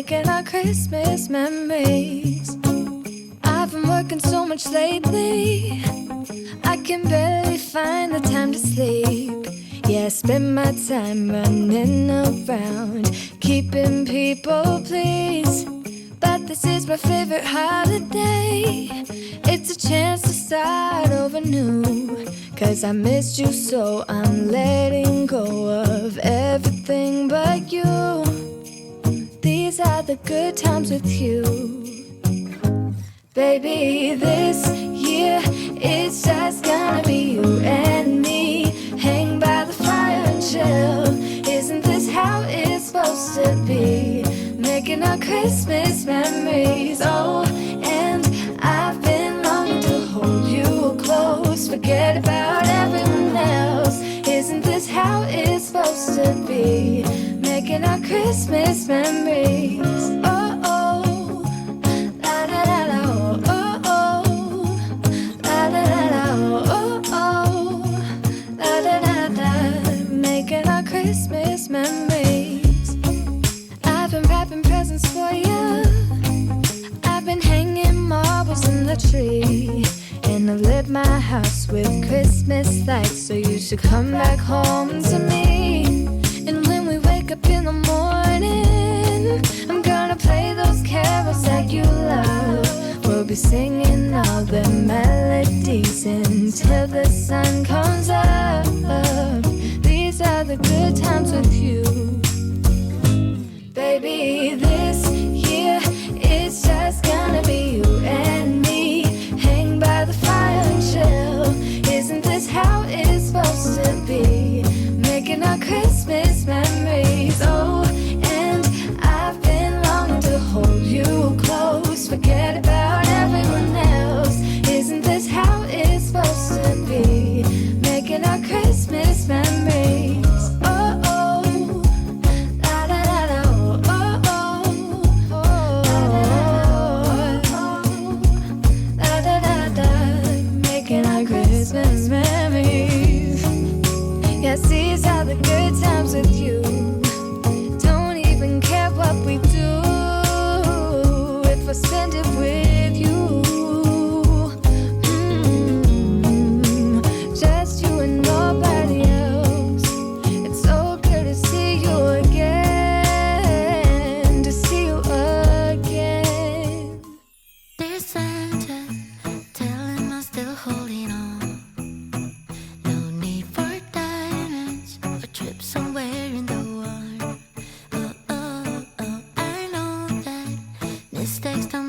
making our Christmas memories. I've been working so much lately, I can barely find the time to sleep. Yeah, I spend my time running around, keeping people pleased. But this is my favorite holiday. It's a chance to start over new. 'Cause I missed you, so I'm letting go of everything but you. These are the good times with you. Baby, this year it's just gonna be you and me. Hang by the fire and chill. Isn't this how it's supposed to be? Making our Christmas memories. Oh, and I've been longing to hold you close. Forget about everyone else. Isn't this how it's supposed to be? Making our Christmas memories. Oh, oh, la da da da, oh, oh, la da da da, oh, oh, la da da da. Making our Christmas memories. I've been wrapping presents for you. I've been hanging marbles in the tree. And I've lit my house with Christmas lights. So you should come back home to me. And when we wake up in the morning, I'm gonna play those carols that you love. We'll be singing all the melodies until the sun comes up. These are the good times with you. Baby, this year it's just gonna be you and me. Hang by the fire and chill. Isn't this how it's supposed to be? Making our Christmas memories. Oh, and I've been longing to hold you close. Forget about everyone else. Isn't this how it's supposed to be? Making our Christmas memories. Oh, oh, la da da da, oh, oh, oh, la da da da. Making our Christmas memories. Yes, these are the good times with you. Don't even care what we do if I spend it with you. Just you and nobody else. It's so good to see you again, to see you again. Dear Santa, tell him I'm still holding on. No need for diamonds or trips somewhere in the warm. Oh, oh, oh, I know that mistakes don't